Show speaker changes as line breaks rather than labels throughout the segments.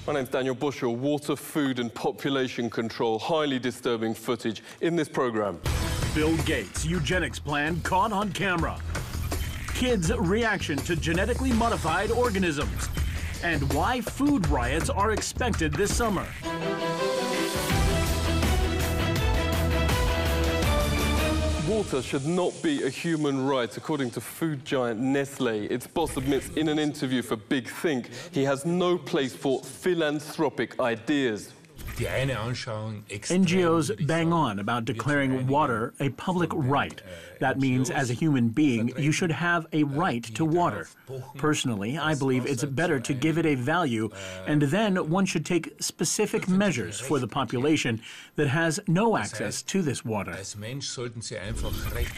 My name's Daniel Bushell. Water, food and population control. Highly disturbing footage in this programme.
Bill Gates' eugenics plan caught on camera. Kids' reaction to genetically modified organisms. And why food riots are expected this summer.
Water should not be a human right, according to food giant Nestlé. Its boss admits in an interview for Big Think he has no place for philanthropic ideas.
NGOs bang on about declaring water a public right. That means, as a human being, you should have a right to water. Personally, I believe it's better to give it a value, and then one should take specific measures for the population that has no access to this water.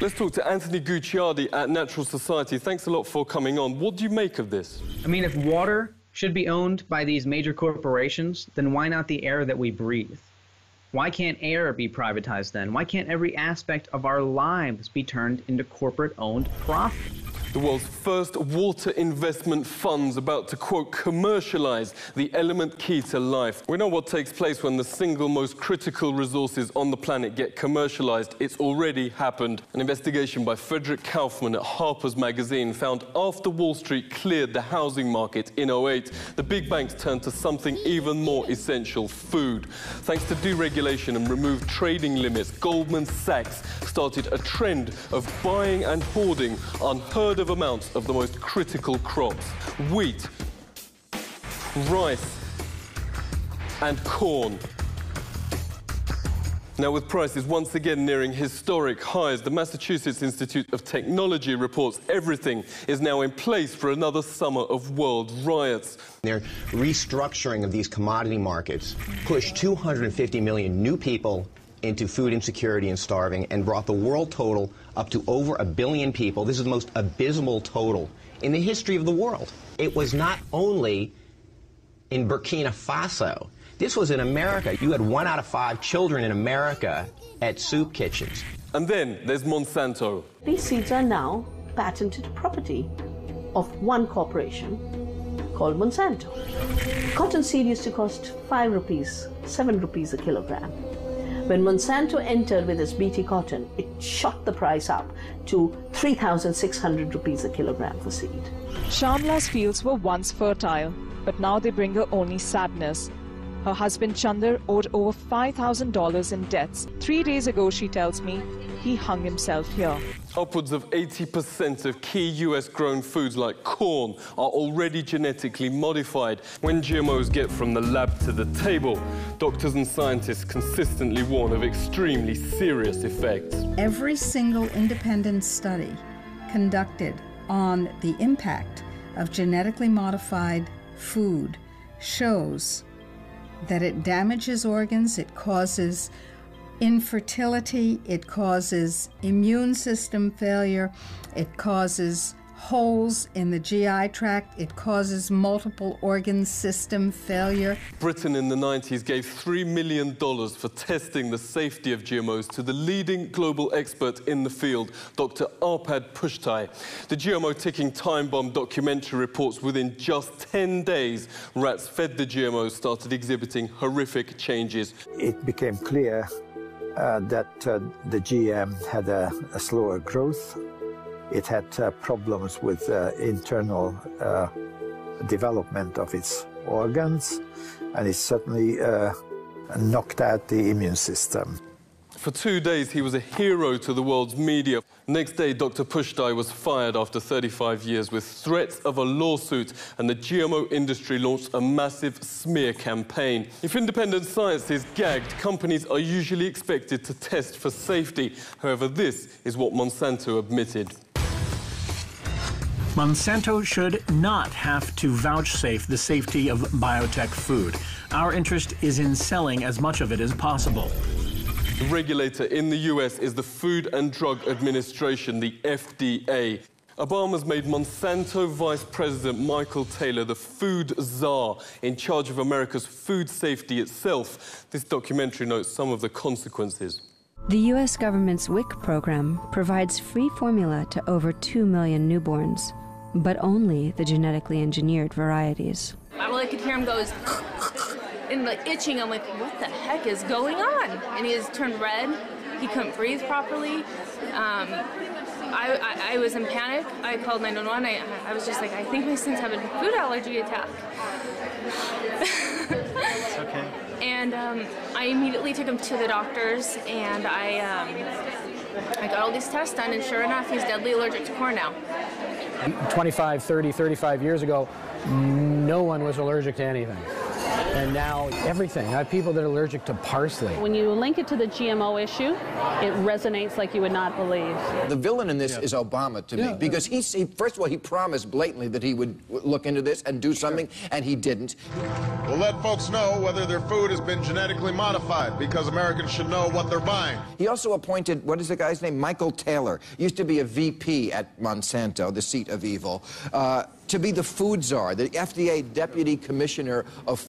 Let's talk to Anthony Gucciardi at Natural Society. Thanks a lot for coming on. What do you make of this?
I mean, if water should be owned by these major corporations, then why not the air that we breathe? Why can't air be privatized then? Why can't every aspect of our lives be turned into corporate-owned profit?
The world's first water investment fund's about to, quote, commercialize the element key to life. We know what takes place when the single most critical resources on the planet get commercialized. It's already happened. An investigation by Frederick Kaufman at Harper's Magazine found after Wall Street cleared the housing market in 2008, the big banks turned to something even more essential, food. Thanks to deregulation and removed trading limits, Goldman Sachs started a trend of buying and hoarding unheard of amounts of the most critical crops: wheat, rice and corn. Now, with prices once again nearing historic highs, the Massachusetts Institute of Technology reports everything is now in place for another summer of world riots.
Their restructuring of these commodity markets pushed 250 million new people into food insecurity and starving, and brought the world total up to over 1 billion people. This is the most abysmal total in the history of the world. It was not only in Burkina Faso. This was in America. You had 1 out of 5 children in America at soup kitchens.
And then there's Monsanto.
These seeds are now patented property of one corporation called Monsanto. Cotton seed used to cost 5 rupees, 7 rupees a kilogram. When Monsanto entered with its BT cotton, it shot the price up to 3,600 rupees a kilogram for seed.
Shamla's fields were once fertile, but now they bring her only sadness. Her husband Chandar owed over $5,000 in debts. 3 days ago, she tells me, he hung himself here.
Upwards of 80% of key US-grown foods like corn are already genetically modified. When GMOs get from the lab to the table, doctors and scientists consistently warn of extremely serious effects.
Every single independent study conducted on the impact of genetically modified food shows that it damages organs, it causes infertility, it causes immune system failure, it causes holes in the GI tract, it causes multiple organ system failure.
Britain in the 90s gave $3 million for testing the safety of GMOs to the leading global expert in the field, Dr. Arpad Pushtai. The GMO ticking time bomb documentary reports within just 10 days, rats fed the GMOs started exhibiting horrific changes.
It became clear that the GM had a slower growth. It had problems with internal development of its organs, and it certainly knocked out the immune system.
For 2 days, he was a hero to the world's media. Next day, Dr. Pushtai was fired after 35 years with threats of a lawsuit, and the GMO industry launched a massive smear campaign. If independent science is gagged, companies are usually expected to test for safety. However, this is what Monsanto admitted.
Monsanto should not have to vouchsafe the safety of biotech food. Our interest is in selling as much of it as possible.
The regulator in the US is the Food and Drug Administration, the FDA. Obama's made Monsanto Vice President Michael Taylor the food czar, in charge of America's food safety itself. This documentary notes some of the consequences.
The U.S. government's WIC program provides free formula to over 2 million newborns, but only the genetically engineered varieties.
I really could hear him go, and like itching. I'm like, what the heck is going on? And he has turned red. He couldn't breathe properly. I was in panic. I called 911. I was just like, I think my son's having a food allergy attack.
Okay.
And I immediately took him to the doctors, and I got all these tests done, and sure enough, he's deadly allergic to corn now.
25, 30, 35 years ago, no one was allergic to anything. And now everything. I have people that are allergic to parsley.
When you link it to the GMO issue, it resonates like you would not believe.
The villain in this is Obama to me, because he first of all, he promised blatantly that he would look into this and do something, and he didn't.
We'll let folks know whether their food has been genetically modified, because Americans should know what they're buying.
He also appointed, what is the guy's name? Michael Taylor. Used to be a VP at Monsanto, the seat of evil, to be the food czar, the FDA deputy commissioner of